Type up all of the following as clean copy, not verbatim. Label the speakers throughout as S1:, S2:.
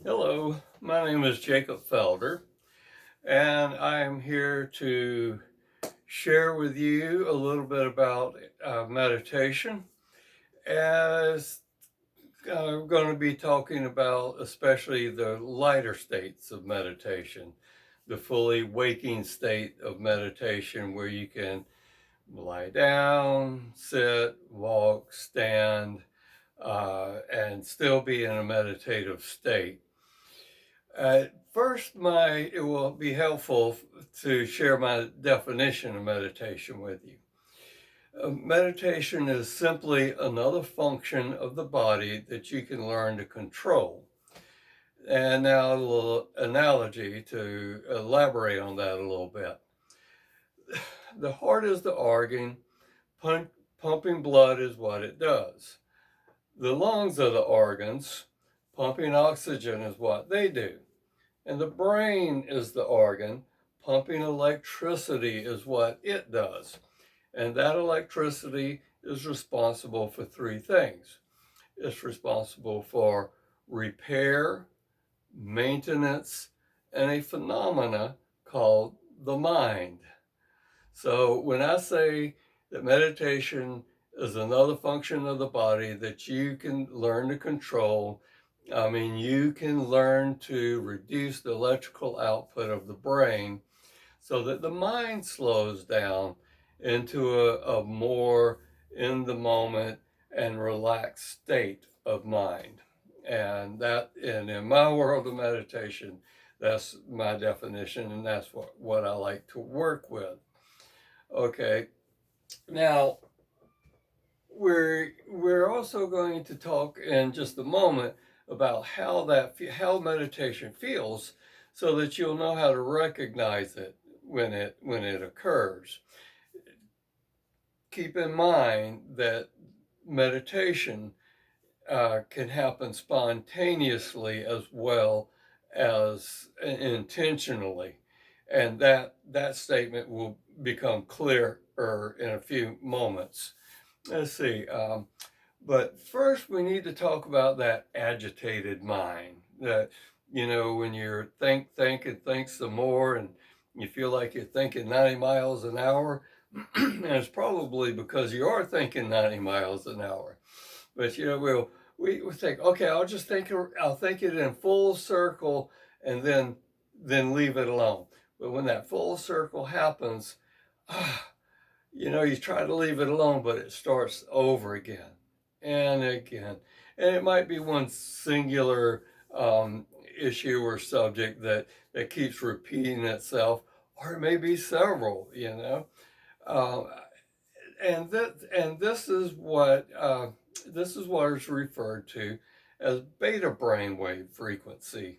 S1: Hello, my name is Jacob Felder, and I'm here to share with you a little bit about meditation. As I'm going to be talking about especially the lighter states of meditation, the fully waking state of meditation, where you can lie down, sit, walk, stand, and still be in a meditative state. First, it will be helpful to share my definition of meditation with you. Meditation is simply another function of the body that you can learn to control. And now a little analogy to elaborate on that a little bit. The heart is the organ, pumping blood is what it does. The lungs are the organs, pumping oxygen is what they do. And the brain is the organ. Pumping electricity is what it does. And that electricity is responsible for three things. It's responsible for repair, maintenance, and a phenomena called the mind. So when I say that meditation is another function of the body that you can learn to control, I mean, you can learn to reduce the electrical output of the brain so that the mind slows down into a more in the moment and relaxed state of mind. And in my world of meditation, that's my definition, and that's what I like to work with. Okay, now we're also going to talk in just a moment about how meditation feels, so that you'll know how to recognize it when it occurs. Keep in mind that meditation can happen spontaneously as well as intentionally, and that statement will become clearer in a few moments. Let's see. But first, we need to talk about that agitated mind. That, when you're think some more, and you feel like you're thinking 90 miles an hour, and it's probably because you are thinking 90 miles an hour. But we think, okay, I'll think it in full circle, and then leave it alone. But when that full circle happens, ah, you try to leave it alone, but it starts over again and again. And it might be one singular issue or subject that keeps repeating itself, or it may be several. Uh, and this is what is referred to as beta brainwave frequency.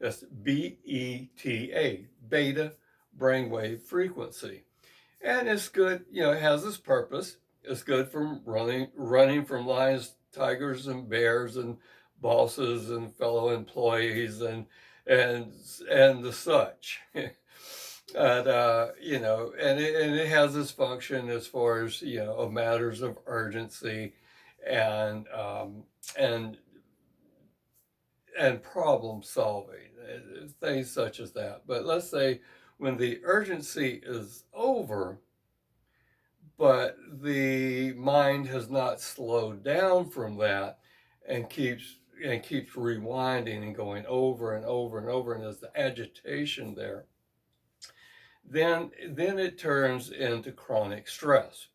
S1: That's BETA, beta brainwave frequency. And it's good, it has its purpose. It's good from running from lions, tigers, and bears, and bosses, and fellow employees, and and the such. And it has its function as far as of matters of urgency, and and and problem solving, things such as that. But let's say when the urgency is over, but the mind has not slowed down from that, and keeps rewinding and going over and over and over, and there's the agitation there, then it turns into chronic stress.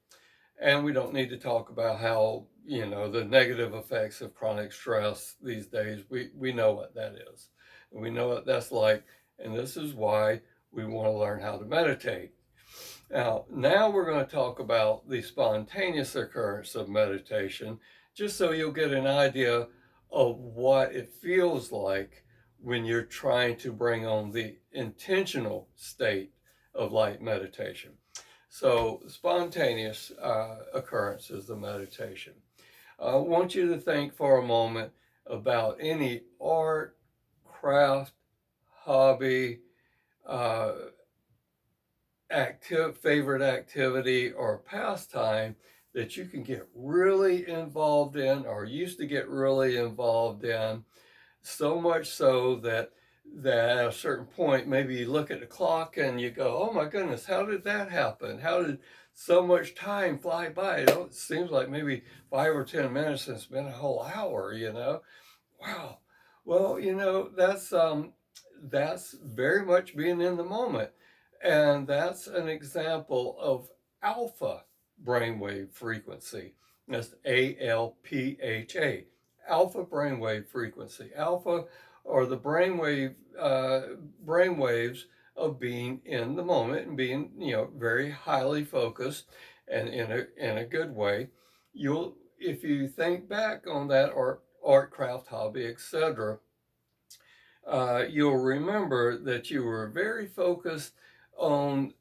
S1: And we don't need to talk about how, the negative effects of chronic stress these days. We know what that is. We know what that's like. And this is why we want to learn how to meditate. Now we're going to talk about the spontaneous occurrence of meditation, just so you'll get an idea of what it feels like when you're trying to bring on the intentional state of light meditation. So, spontaneous occurrences of meditation. I want you to think for a moment about any art, craft, hobby, uh, favorite activity, or pastime that you can get really involved in, or used to get really involved in, So much so that at a certain point, maybe you look at the clock and you go, "Oh my goodness, how did that happen? How did so much time fly by?" It seems like maybe 5 or 10 minutes, and it's been a whole hour. Wow. Well, that's very much being in the moment. And that's an example of alpha brainwave frequency. That's ALPHA, alpha brainwave frequency. Alpha are the brainwaves of being in the moment and being, very highly focused and in a good way. You'll If you think back on that art craft hobby, etc., you'll remember that you were very focused on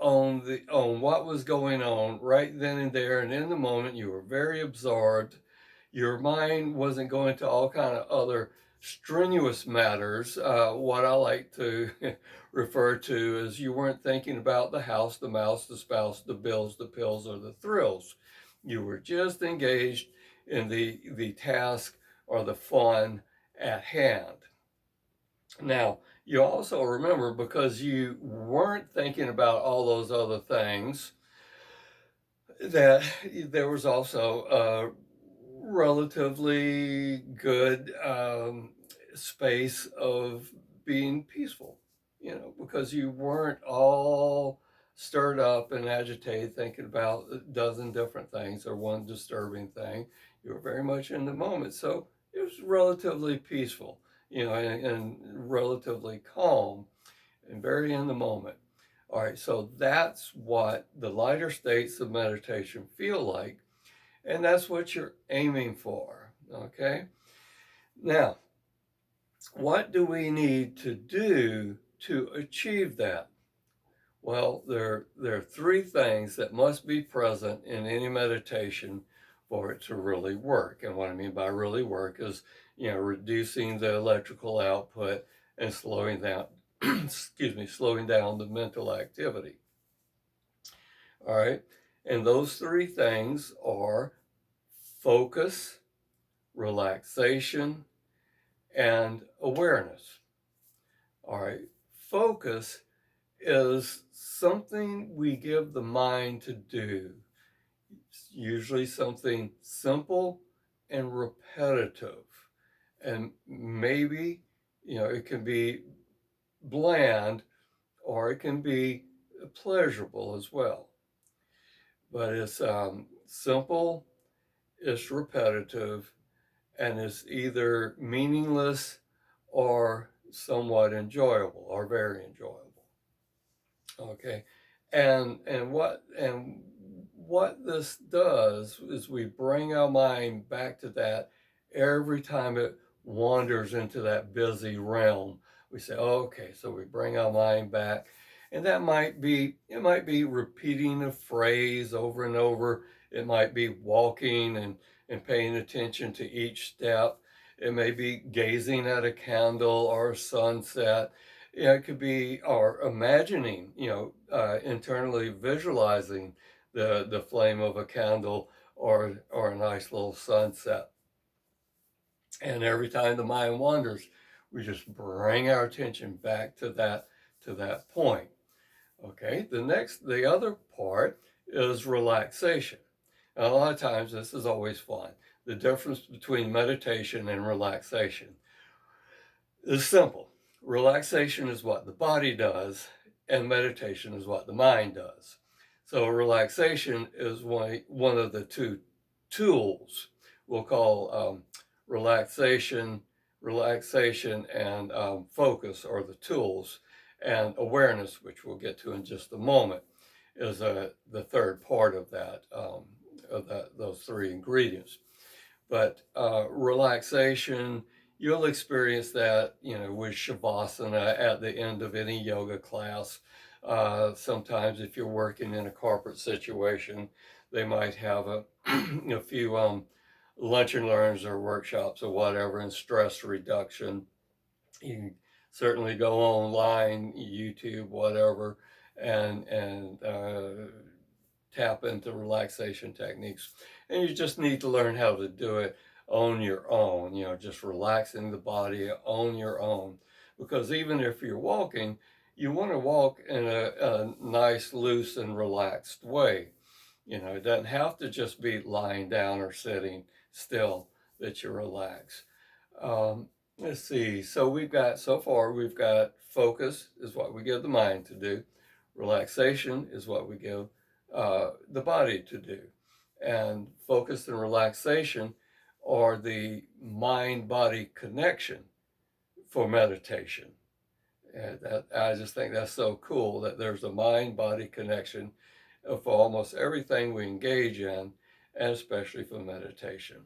S1: on what was going on right then and there, and in the moment you were very absorbed. Your mind wasn't going to all kind of other strenuous matters. What I like to refer to as, you weren't thinking about the house, the mouse, the spouse, the bills, the pills, or the thrills. You were just engaged in the task or the fun at hand. Now, you also remember, because you weren't thinking about all those other things, that there was also a relatively good space of being peaceful, because you weren't all stirred up and agitated thinking about a dozen different things or one disturbing thing. You were very much in the moment. So it was relatively peaceful, and relatively calm and very in the moment. All right, so that's what the lighter states of meditation feel like, and that's what you're aiming for. Okay, now, what do we need to do to achieve that? Well, there are three things that must be present in any meditation for it to really work. And what I mean by really work is, reducing the electrical output and slowing down, excuse me, slowing down the mental activity. All right. And those three things are focus, relaxation, and awareness. All right. Focus is something we give the mind to do. It's usually something simple and repetitive. And maybe, it can be bland, or it can be pleasurable as well. But it's simple, it's repetitive, and it's either meaningless or somewhat enjoyable or very enjoyable. Okay, and what this does is we bring our mind back to that every time it wanders into that busy realm. We say, oh, okay, so we bring our mind back, and it might be repeating a phrase over and over. It might be walking and paying attention to each step. It may be gazing at a candle or a sunset. It could be, or imagining, internally visualizing the flame of a candle, or a nice little sunset. And every time the mind wanders, we just bring our attention back to that point. Okay, the other part is relaxation. And a lot of times this is always fun. The difference between meditation and relaxation is simple. Relaxation is what the body does, and meditation is what the mind does. So relaxation is one of the two tools we'll call relaxation, and focus are the tools, and awareness, which we'll get to in just a moment, is the third part of those three ingredients. But relaxation, you'll experience that, with shavasana at the end of any yoga class. Sometimes, if you're working in a corporate situation, they might have a few lunch and learns or workshops or whatever in stress reduction. You can certainly go online, YouTube, whatever, and tap into relaxation techniques. And you just need to learn how to do it on your own, just relaxing the body on your own. Because even if you're walking, you want to walk in a nice, loose, and relaxed way. It doesn't have to just be lying down or sitting still that you relax. Let's see. So far, we've got focus is what we give the mind to do. Relaxation is what we give the body to do. And focus and relaxation are the mind body connection for meditation. And I just think that's so cool that there's a mind body connection for almost everything we engage in, and especially for meditation.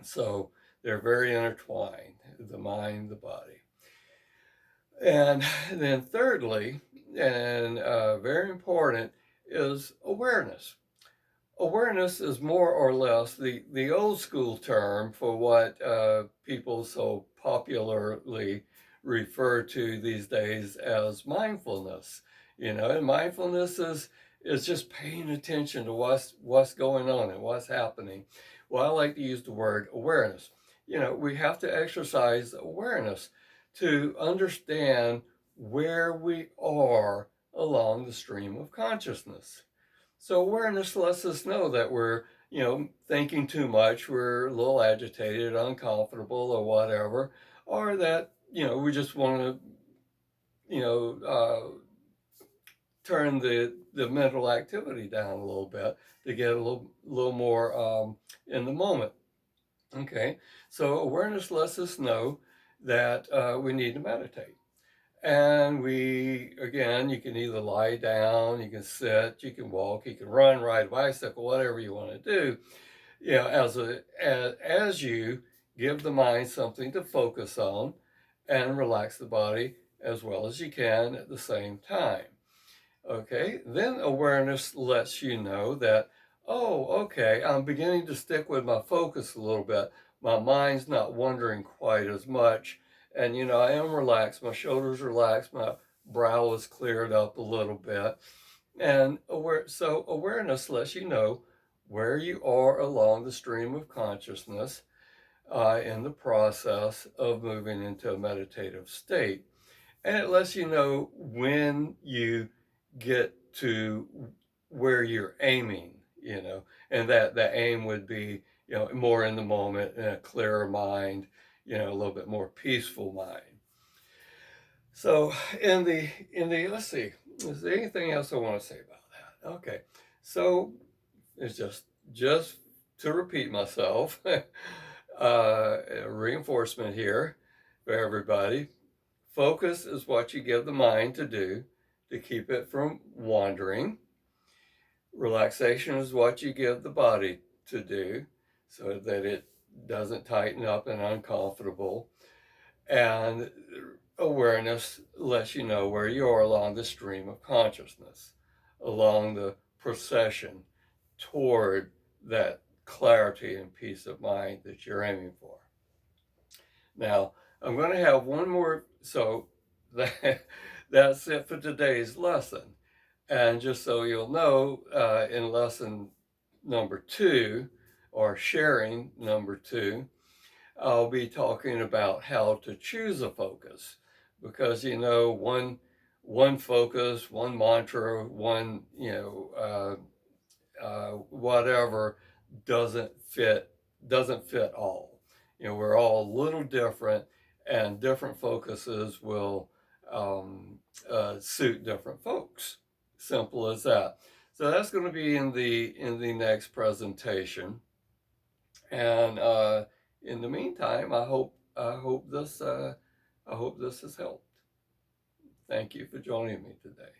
S1: So they're very intertwined, the mind, the body. And then, thirdly, and very important, is awareness. Awareness is more or less the old school term for what people so popularly refer to these days as mindfulness. And mindfulness is just paying attention to what's going on and what's happening. Well, I like to use the word awareness. We have to exercise awareness to understand where we are along the stream of consciousness. So awareness lets us know that we're, thinking too much, we're a little agitated, uncomfortable, or whatever, or that, we just want to, turn the mental activity down a little bit to get a little more in the moment. Okay, so awareness lets us know that we need to meditate. And you can either lie down, you can sit, you can walk, you can run, ride a bicycle, whatever you want to do. As you give the mind something to focus on and relax the body as well as you can at the same time. Okay, then awareness lets you know that, oh, okay, I'm beginning to stick with my focus a little bit. My mind's not wandering quite as much. And, I am relaxed. My shoulders relaxed. My brow is cleared up a little bit. And awareness lets you know where you are along the stream of consciousness in the process of moving into a meditative state. And it lets you know when you get to where you're aiming, and that the aim would be, more in the moment, in a clearer mind, a little bit more peaceful mind. So let's see, is there anything else I want to say about that? Okay, so it's just to repeat myself, reinforcement here for everybody. Focus is what you give the mind to do to keep it from wandering. Relaxation is what you give the body to do so that it doesn't tighten up and uncomfortable. And awareness lets you know where you are along the stream of consciousness, along the procession toward that clarity and peace of mind that you're aiming for. Now, I'm going to have one more, so that's it for today's lesson. And just so you'll know, in lesson number 2, or sharing number 2, I'll be talking about how to choose a focus. Because, one focus, one mantra, one, whatever doesn't fit all. We're all a little different, and different focuses will suit different folks. Simple as that. So that's going to be in the next presentation. And in the meantime, I hope this has helped. Thank you for joining me today.